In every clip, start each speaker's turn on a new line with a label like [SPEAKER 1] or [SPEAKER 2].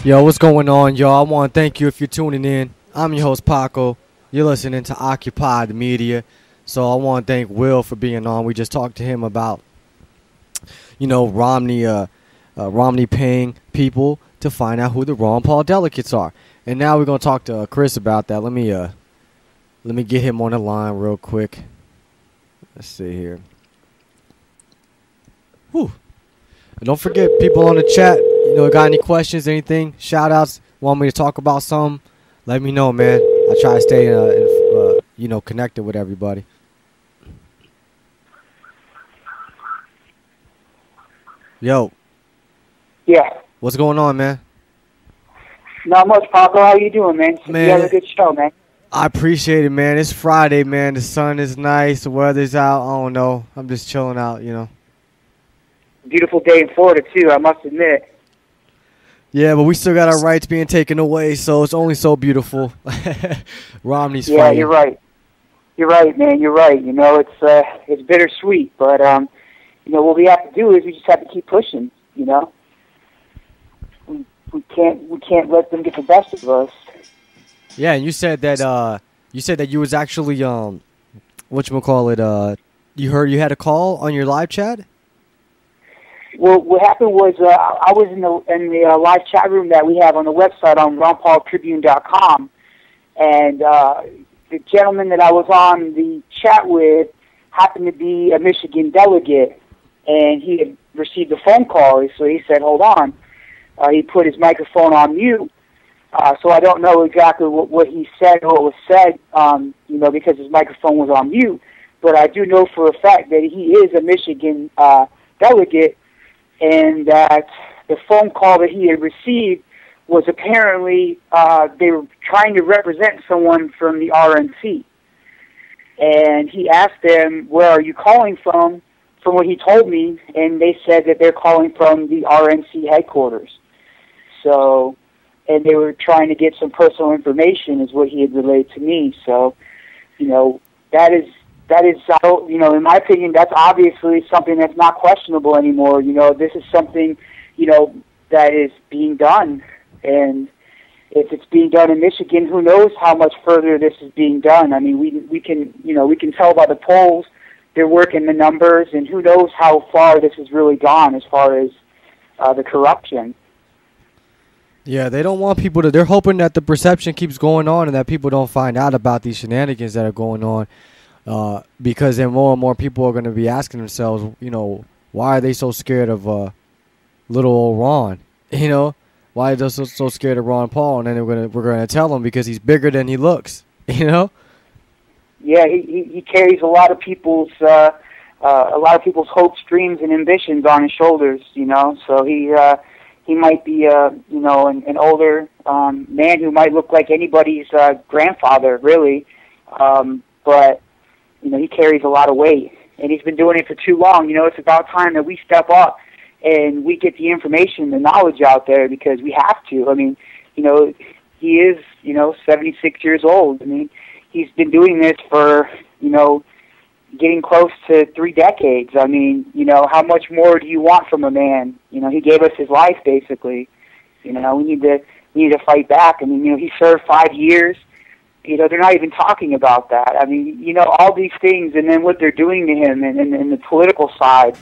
[SPEAKER 1] Yo, what's going on, y'all? I want to thank you if you're tuning in. I'm your host, Paco. You're listening to Occupy the Media. So I want to thank Will for being on. We just talked to him about, Romney paying people to find out who the Ron Paul delegates are. And now we're going to talk to Chris about that. Let me get him on the line real quick. Let's see here. Whew. And don't forget, people on the chat, got any questions, anything, shout-outs, want me to talk about something, let me know, man. I try to stay, connected with everybody. Yo.
[SPEAKER 2] Yeah.
[SPEAKER 1] What's going on, man?
[SPEAKER 2] Not much, Paco. How you doing, man? You have a good show, man.
[SPEAKER 1] I appreciate it, man. It's Friday, man. The sun is nice. The weather's out. I don't know. I'm just chilling out,
[SPEAKER 2] Beautiful day in Florida, too, I must admit.
[SPEAKER 1] Yeah, but we still got our rights being taken away, so it's only so beautiful. Romney's fighting.
[SPEAKER 2] Yeah, you're right. You're right, man. You're right. It's bittersweet, but what we have to do is we just have to keep pushing. We can't let them get the best of us.
[SPEAKER 1] Yeah, and you said that you was actually whatchamacallit, you heard you had a call on your live chat?
[SPEAKER 2] Well, what happened was I was in the live chat room that we have on the website on RonPaulTribune.com, and the gentleman that I was on the chat with happened to be a Michigan delegate, and he had received a phone call, so he said, hold on. He put his microphone on mute, so I don't know exactly what he said or what was said, because his microphone was on mute, but I do know for a fact that he is a Michigan delegate, and that the phone call that he had received was apparently they were trying to represent someone from the RNC. And he asked them, where are you calling from what he told me, and they said that they're calling from the RNC headquarters. So, and they were trying to get some personal information is what he had relayed to me. So, that is, in my opinion, that's obviously something that's not questionable anymore. This is something, that is being done. And if it's being done in Michigan, who knows how much further this is being done. I mean, we can tell by the polls, they're working the numbers, and who knows how far this has really gone as far as the corruption.
[SPEAKER 1] Yeah, they don't want people to, they're hoping that the perception keeps going on and that people don't find out about these shenanigans that are going on. Because then more and more people are going to be asking themselves, why are they so scared of little old Ron? Why are they so scared of Ron Paul? And then we're gonna tell them because he's bigger than he looks. Yeah,
[SPEAKER 2] he carries a lot of people's hopes, dreams, and ambitions on his shoulders. So he might be an older man who might look like anybody's grandfather, really, but. He carries a lot of weight, and he's been doing it for too long. It's about time that we step up and we get the information, the knowledge out there, because we have to. I mean, he is, 76 years old. I mean, he's been doing this for, getting close to 3 decades. I mean, how much more do you want from a man? He gave us his life, basically. We need to fight back. I mean, he served 5 years. They're not even talking about that. I mean, all these things, and then what they're doing to him, and the political side.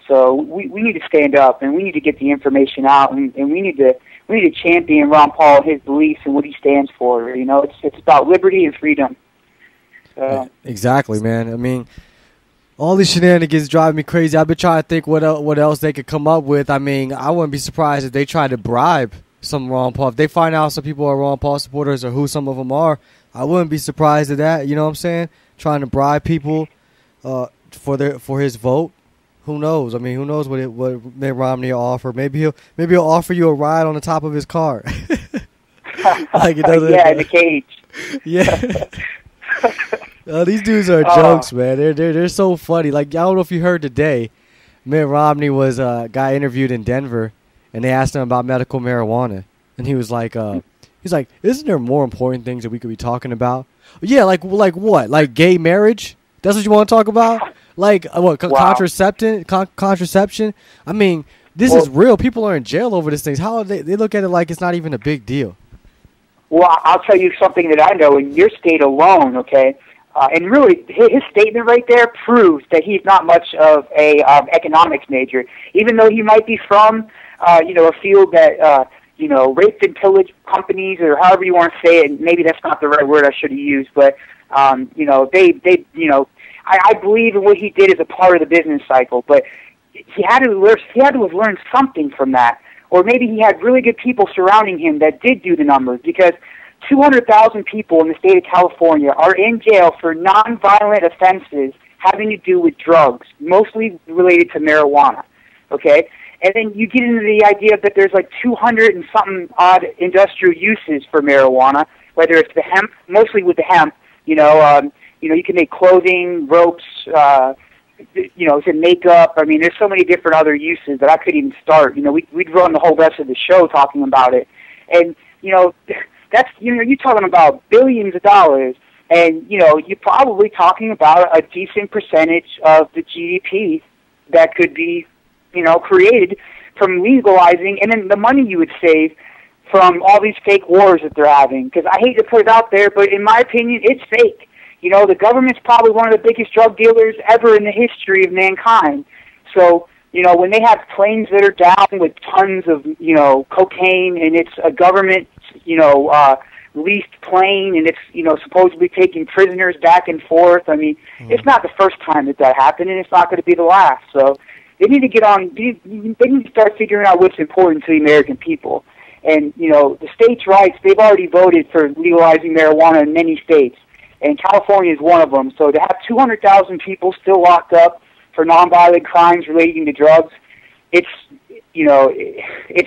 [SPEAKER 2] So we need to stand up, and we need to get the information out, and we need to champion Ron Paul, his beliefs, and what he stands for. It's about liberty and freedom.
[SPEAKER 1] Exactly, man. I mean, all these shenanigans drive me crazy. I've been trying to think what else they could come up with. I mean, I wouldn't be surprised if they tried to bribe some Ron Paul. If they find out some people are Ron Paul supporters or who some of them are, I wouldn't be surprised at that. You know what I'm saying? Trying to bribe people for his vote. Who knows? I mean, who knows what Mitt Romney will offer? Maybe he'll offer you a ride on the top of his car. Like it doesn't.
[SPEAKER 2] Yeah, in the cage.
[SPEAKER 1] Yeah. These dudes are jokes, man. They're so funny. Like, I don't know if you heard today, Mitt Romney was a guy interviewed in Denver. And they asked him about medical marijuana, and he was like, isn't there more important things that we could be talking about? Yeah, like what? Like gay marriage? That's what you want to talk about? Like what?
[SPEAKER 2] Wow.
[SPEAKER 1] Contraception? I mean, this is real. People are in jail over these things. How are they look at it like it's not even a big deal.
[SPEAKER 2] Well, I'll tell you something that I know in your state alone, okay? And really, his statement right there proves that he's not much of a economics major, even though he might be from, a field that, raped and pillaged companies, or however you want to say it. And maybe that's not the right word I should have used, but, I believe in what he did as a part of the business cycle, but he had to have learned something from that. Or maybe he had really good people surrounding him that did do the numbers, because 200,000 people in the state of California are in jail for nonviolent offenses having to do with drugs, mostly related to marijuana, okay? And then you get into the idea that there's like 200 and something odd industrial uses for marijuana, whether it's the hemp, mostly with the hemp, you can make clothing, ropes, makeup. I mean, there's so many different other uses that I couldn't even start. We'd run the whole rest of the show talking about it. And, that's, you're talking about billions of dollars, and, you're probably talking about a decent percentage of the GDP that could be, created from legalizing, and then the money you would save from all these fake wars that they're having. Because I hate to put it out there, but in my opinion, it's fake. The government's probably one of the biggest drug dealers ever in the history of mankind. So, when they have planes that are down with tons of, cocaine, and it's a government, leased plane, and it's, supposedly taking prisoners back and forth. I mean, it's not the first time that happened, and it's not going to be the last. So they need to get on, they need to start figuring out what's important to the American people. And, the states' rights, they've already voted for legalizing marijuana in many states, and California is one of them. So to have 200,000 people still locked up for nonviolent crimes relating to drugs, it's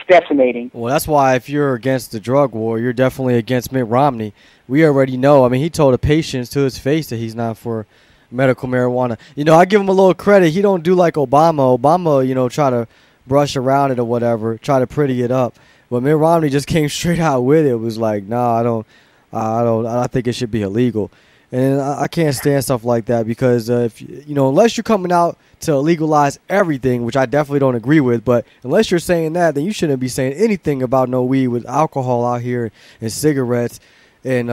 [SPEAKER 2] decimating.
[SPEAKER 1] Well, that's why if you're against the drug war, you're definitely against Mitt Romney. We already know. I mean, he told the patients to his face that he's not for medical marijuana. I give him a little credit. He don't do like Obama. Obama, try to brush around it or whatever, try to pretty it up. But Mitt Romney just came straight out with it. It was like, nah, I think it should be illegal. And I can't stand stuff like that, because if unless you're coming out to legalize everything, which I definitely don't agree with, but unless you're saying that, then you shouldn't be saying anything about no weed with alcohol out here and cigarettes and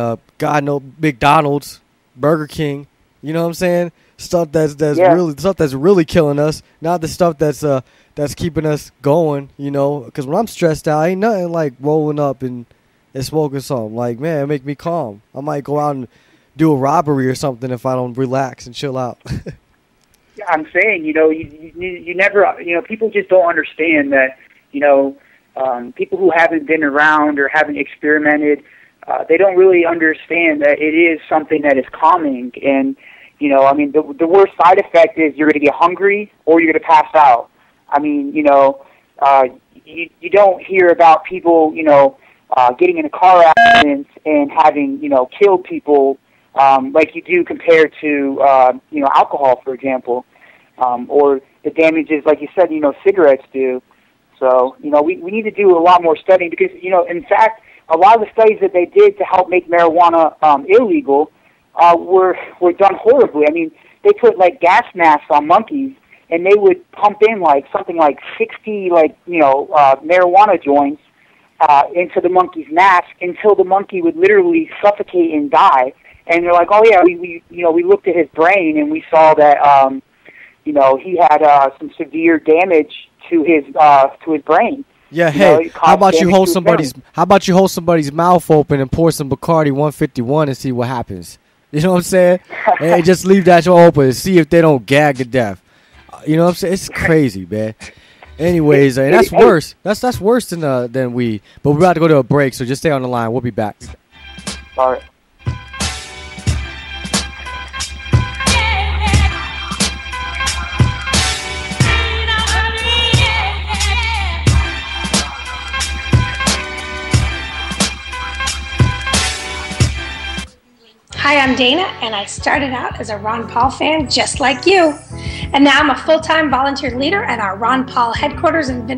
[SPEAKER 1] McDonald's, Burger King. You know what I'm saying? Stuff that's really killing us, not the stuff that's keeping us going. Because when I'm stressed out, ain't nothing like rolling up and smoking something. Like, man, it make me calm. I might go out and do a robbery or something if I don't relax and chill out.
[SPEAKER 2] Yeah, I'm saying, you never, people just don't understand that, people who haven't been around or haven't experimented, they don't really understand that it is something that is calming. And, the worst side effect is you're going to get hungry or you're going to pass out. I mean, you don't hear about people, getting in a car accident and having, killed people like you do compared to, alcohol, for example, or the damages, like you said, cigarettes do. So, we need to do a lot more studying, because, in fact, a lot of the studies that they did to help make marijuana illegal were done horribly. I mean, they put, like, gas masks on monkeys, and they would pump in, like, something like 60, marijuana joints into the monkey's mask until the monkey would literally suffocate and die. And they're like, oh yeah, we looked at his brain and we saw that he had some severe damage to his brain.
[SPEAKER 1] Yeah, hey, how about you hold somebody's mouth open and pour some Bacardi 151 and see what happens? You know what I'm saying? And just leave that open and see if they don't gag to death. You know what I'm saying? It's crazy, man. Anyways, and that's worse. That's worse than weed. But we're about to go to a break, so just stay on the line. We'll be back.
[SPEAKER 2] All right.
[SPEAKER 3] Hi, I'm Dana, and I started out as a Ron Paul fan just like you. And now I'm a full-time volunteer leader at our Ron Paul headquarters in